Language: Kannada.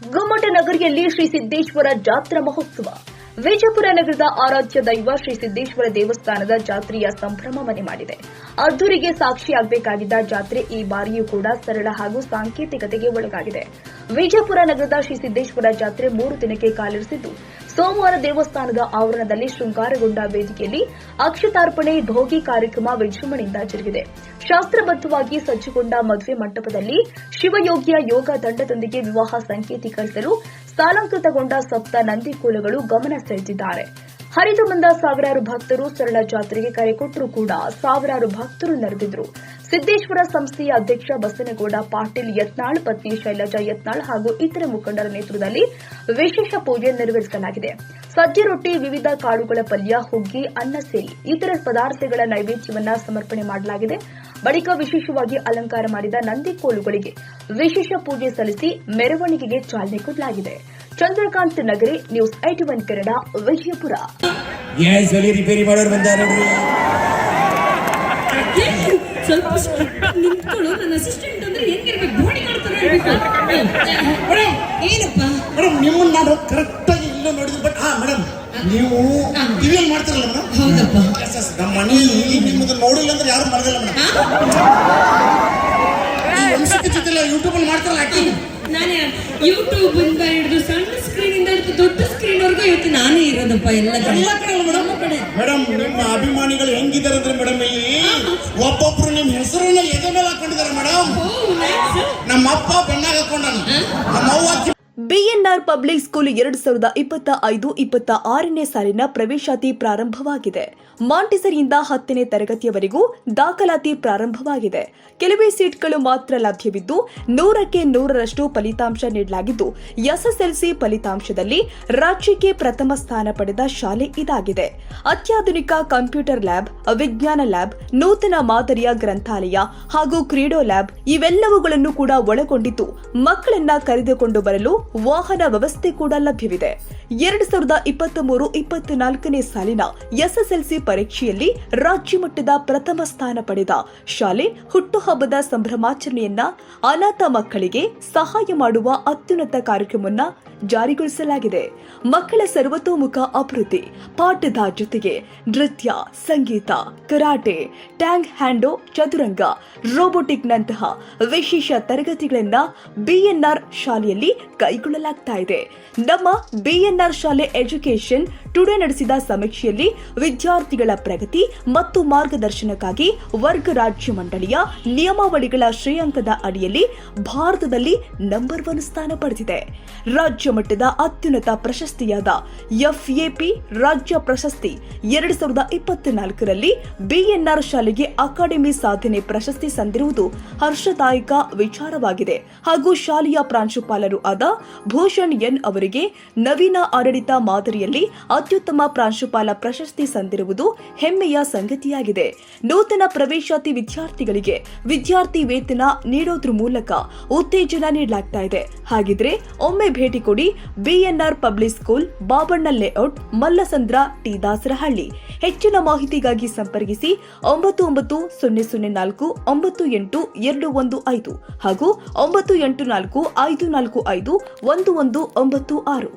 ಗುಮ್ಮಟ ನಗರಿಯಲ್ಲಿ ಶ್ರೀ ಸಿದ್ದೇಶ್ವರ ಜಾತ್ರಾ ಮಹೋತ್ಸವ. ವಿಜಯಪುರ ನಗರದ ಆರಾಧ್ಯ ದೈವ ಶ್ರೀ ಸಿದ್ದೇಶ್ವರ ದೇವಸ್ಥಾನದ ಜಾತ್ರೆಯ ಸಂಭ್ರಮ ಮನೆ ಮಾಡಿದೆ. ಅದ್ದೂರಿಗೆ ಸಾಕ್ಷಿಯಾಗಬೇಕಾಗಿದ್ದ ಜಾತ್ರೆ ಈ ಬಾರಿಯೂ ಕೂಡ ಸರಳ ಹಾಗೂ ಸಾಂಕೇತಿಕತೆಗೆ ಒಳಗಾಗಿದೆ. ವಿಜಯಪುರ ನಗರದ ಶ್ರೀ ಸಿದ್ದೇಶ್ವರ ಜಾತ್ರೆ 3 ದಿನಕ್ಕೆ ಕಾಲಿರಿಸಿದ್ದು, ಸೋಮವಾರ ದೇವಸ್ಥಾನದ ಆವರಣದಲ್ಲಿ ಶೃಂಗಾರಗೊಂಡ ವೇದಿಕೆಯಲ್ಲಿ ಅಕ್ಷತಾರ್ಪಣೆ ಭೋಗಿ ಕಾರ್ಯಕ್ರಮ ವಿಜೃಂಭಣೆಯಿಂದ ಜರುಗಿದೆ. ಶಾಸ್ತ್ರಬದ್ಧವಾಗಿ ಸಜ್ಜುಗೊಂಡ ಮದುವೆ ಮಂಟಪದಲ್ಲಿ ಶಿವಯೋಗಿಯ ಯೋಗ ದಂಡದೊಂದಿಗೆ ವಿವಾಹ ಸಂಕೇತೀಕರಿಸಲು ಸಾಲಂಕೃತಗೊಂಡ ಸಪ್ತ ನಂದಿಕೋಲುಗಳು ಗಮನ ಸೆಳೆದಿದ್ದಾರೆ. ಹರಿದು ಬಂದ ಸಾವಿರಾರು ಭಕ್ತರು ಸರಳ ಜಾತ್ರೆಗೆ ಕರೆ ಕೊಟ್ಟರೂ ಕೂಡ ಸಾವಿರಾರು ಭಕ್ತರು ನೆರೆದಿದ್ರು. ಸಿದ್ದೇಶ್ವರ ಸಂಸ್ಥೆಯ ಅಧ್ಯಕ್ಷ ಬಸನಗೌಡ ಪಾಟೀಲ್ ಯತ್ನಾಳ್, ಪತ್ನಿ ಶೈಲಜಾ ಯತ್ನಾಳ್ ಹಾಗೂ ಇತರ ಮುಖಂಡರ ನೇತೃತ್ವದಲ್ಲಿ ವಿಶೇಷ ಪೂಜೆ ನೆರವೇರಿಸಲಾಗಿದೆ. ಸಜ್ಜೆ ರೊಟ್ಟಿ, ವಿವಿಧ ಕಾಳುಗಳ ಪಲ್ಯ, ಹುಗ್ಗಿ, ಅನ್ನ ಸೇರಿ ಇತರ ಪದಾರ್ಥಗಳ ನೈವೇದ್ಯವನ್ನ ಸಮರ್ಪಣೆ ಮಾಡಲಾಗಿದೆ. ಬಳಿಕ ವಿಶೇಷವಾಗಿ ಅಲಂಕಾರ ಮಾಡಿದ ನಂದಿಕೋಲುಗಳಿಗೆ ವಿಶೇಷ ಪೂಜೆ ಸಲ್ಲಿಸಿ ಮೆರವಣಿಗೆಗೆ ಚಾಲನೆ ಕೊಡಲಾಗಿದೆ. ಚಂದ್ರಕಾಂತ್ ನಗರಿ, ನ್ಯೂಸ್ 81 ಕನ್ನಡ, ವಿಜಯಪುರ. ರಿಪೇರಿ ಮಾಡೋರು ಬಂದಾರ. ಸ್ವಲ್ಪ ನಿಂತ್ಕೊಳ್ಳು. ನನ್ನ ಅಸಿಸ್ಟೆಂಟ್ ಅಂದ್ರೆ ಹೆಂಗಿರ್ಬೇಕು, ಬೋಡಿ ಮಾಡ್ತಾರೆ. ಏನಪ್ಪ ಮೇಡಮ್, ನಿಮ್ಮನ್ನ ನಾನು ಕರೆಕ್ಟ್ ಆಗಿ ಇಲ್ಲ ನೋಡಿದ್ರು. ಬಟ್ ಮೇಡಮ್, ನೀವು ಟಿವಿಯಲ್ಲಿ ಮಾಡ್ತಾರಲ್ಲ ಮೇಡಮ್? ಹೌದಪ್ಪ. ನಮ್ಮ ಮನೆಯಲ್ಲಿ ನಿಮ್ಮದು ನೋಡಿಲ್ಲ ಅಂದ್ರೆ ಯಾರು ಮಲಗಲ್ಲ ಮೇಡಮ್. ಈ ವಂಶಕ್ಕೆ ಜೊತೆ ಯೂಟ್ಯೂಬ್ ಅಲ್ಲಿ ಮಾಡ್ತಾರಲ್ಲ ಆಕ್ಟಿಂಗ್. ನಾನೇ ಯೂಟ್ಯೂಬ್ ಇಂದ ಹಿಡಿದು ಸಣ್ಣ ಸ್ಕ್ರೀನ್ ಇಂದ ಹಿಡಿದು ದೊಡ್ಡ ಸ್ಕ್ರೀನ್ ವರೆಗೂ ಇವತ್ತು ನಾನೇ ಇರೋದಪ್ಪ. ಎಲ್ಲ ಕಡೆ ಮೇಡಮ್, ನಿಮ್ಮ ಅಭಿಮಾನಿಗಳು ಹೆಂಗಿದ್ದಾರೆ ಅಂದ್ರೆ ಮೇಡಮ್, ಇಲ್ಲಿ ಒಬ್ಬೊಬ್ರು ನಿಮ್ಮ ಹೆಸರನ್ನ ಎದೆ ಮೇಲೆ ಹಾಕೊಂಡಿದ್ದಾರೆ ಮೇಡಮ್. ನಮ್ಮ ಅಪ್ಪ ಬೆನ್ನಾಗ ಹಾಕೊಂಡಾನ, ನಮ್ಮ ಅವ್ವ. ಬಿಎನ್ಆರ್ ಪಬ್ಲಿಕ್ ಸ್ಕೂಲ್ 2025-26ನೇ ಸಾಲಿನ ಪ್ರವೇಶಾತಿ ಪ್ರಾರಂಭವಾಗಿದೆ. ಮಾಂಟಿಸರಿಯಿಂದ 10ನೇ ತರಗತಿಯವರೆಗೂ ದಾಖಲಾತಿ ಪ್ರಾರಂಭವಾಗಿದೆ. ಕೆಲವೇ ಸೀಟ್ಗಳು ಮಾತ್ರ ಲಭ್ಯವಿದ್ದು 100ಕ್ಕೆ 100ರಷ್ಟು ಫಲಿತಾಂಶ ನೀಡಲಾಗಿದ್ದು, ಎಸ್ಎಸ್ಎಲ್ಸಿ ಫಲಿತಾಂಶದಲ್ಲಿ ರಾಜ್ಯಕ್ಕೆ ಪ್ರಥಮ ಸ್ಥಾನ ಪಡೆದ ಶಾಲೆ ಇದಾಗಿದೆ. ಅತ್ಯಾಧುನಿಕ ಕಂಪ್ಯೂಟರ್ ಲ್ಯಾಬ್, ವಿಜ್ಞಾನ ಲ್ಯಾಬ್, ನೂತನ ಮಾದರಿಯ ಗ್ರಂಥಾಲಯ ಹಾಗೂ ಕ್ರೀಡೋ ಲ್ಯಾಬ್ ಇವೆಲ್ಲವುಗಳನ್ನು ಕೂಡ ಒಳಗೊಂಡಿದ್ದು, ಮಕ್ಕಳನ್ನ ಕರೆದುಕೊಂಡು ಬರಲು ವಾಹನ ವ್ಯವಸ್ಥೆ ಕೂಡ ಲಭ್ಯವಿದೆ. 2023-24ನೇ ಸಾಲಿನ ಎಸ್ಎಸ್ಎಲ್ಸಿ ಪರೀಕ್ಷೆಯಲ್ಲಿ ರಾಜ್ಯ ಮಟ್ಟದ ಪ್ರಥಮ ಸ್ಥಾನ ಪಡೆದ ಶಾಲೆ ಹುಟ್ಟುಹಬ್ಬದ ಸಂಭ್ರಮಾಚರಣೆಯನ್ನ ಅನಾಥ ಮಕ್ಕಳಿಗೆ ಸಹಾಯ ಮಾಡುವ ಅತ್ಯುನ್ನತ ಕಾರ್ಯಕ್ರಮವನ್ನು ಜಾರಿಗೊಳಿಸಲಾಗಿದೆ. ಮಕ್ಕಳ ಸರ್ವತೋಮುಖ ಅಭಿವೃದ್ಧಿ, ಪಾಠದ ಜೊತೆಗೆ ನೃತ್ಯ, ಸಂಗೀತ, ಕರಾಟೆ, ಟ್ಯಾಂಗ್ ಹ್ಯಾಂಡೋ, ಚದುರಂಗ, ರೋಬೋಟಿಕ್ನಂತಹ ವಿಶೇಷ ತರಗತಿಗಳನ್ನು ಬಿಎನ್ಆರ್ ಶಾಲೆಯಲ್ಲಿ ಕೈಗೊಳ್ಳಲಾಗ್ತಾ ಇದೆ. ನಮ್ಮ ಬಿಎನ್ಆರ್ ಶಾಲೆ ಎಜುಕೇಷನ್ ಟುಡೇ ನಡೆಸಿದ ಸಮೀಕ್ಷೆಯಲ್ಲಿ ವಿದ್ಯಾರ್ಥಿಗಳ ಪ್ರಗತಿ ಮತ್ತು ಮಾರ್ಗದರ್ಶನಕ್ಕಾಗಿ ವರ್ಗ ರಾಜ್ಯ ಮಂಡಳಿಯ ನಿಯಮಾವಳಿಗಳ ಶ್ರೇಯಾಂಕದ ಅಡಿಯಲ್ಲಿ ಭಾರತದಲ್ಲಿ ನಂಬರ್ 1 ಸ್ಥಾನ ಪಡೆದಿದೆ. ರಾಜ್ಯ ಮಟ್ಟದ ಅತ್ಯುನ್ನತ ಪ್ರಶಸ್ತಿಯಾದ ಎಫ್ಎಪಿ ರಾಜ್ಯ ಪ್ರಶಸ್ತಿ 2024ರಲ್ಲಿ ಬಿಎನ್ಆರ್ ಶಾಲೆಗೆ ಅಕಾಡೆಮಿ ಸಾಧನೆ ಪ್ರಶಸ್ತಿ ಸಂದಿರುವುದು ಹರ್ಷದಾಯಕ ವಿಚಾರವಾಗಿದೆ ಹಾಗೂ ಶಾಲೆಯ ಪ್ರಾಂಶುಪಾಲರು ಆದ ಭೂಷಣ್ ಎನ್ ಅವರಿಗೆ ನವೀನ ಆಡಳಿತ ಮಾದರಿಯಲ್ಲಿ ಅತ್ಯುತ್ತಮ ಪ್ರಾಂಶುಪಾಲ ಪ್ರಶಸ್ತಿ ಸಂದಿರುವುದು ಹೆಮ್ಮೆಯ ಸಂಗತಿಯಾಗಿದೆ. ನೂತನ ಪ್ರವೇಶಾತಿ ವಿದ್ಯಾರ್ಥಿಗಳಿಗೆ ವಿದ್ಯಾರ್ಥಿ ವೇತನ ನೀಡೋದ್ರ ಮೂಲಕ ಉತ್ತೇಜನ ನೀಡಲಾಗ್ತಾ ಇದೆ. ಹಾಗಿದ್ರೆ ಒಮ್ಮೆ ಭೇಟಿ ಕೊಡಿ BNR public school, Babanna layout, Mallasandra, T Dasarahalli. ಹೆಚ್ಚಿನ ಮಾಹಿತಿಗಾಗಿ ಸಂಪರ್ಕಿಸಿ 9904-982215 ಹಾಗೂ 9845451196.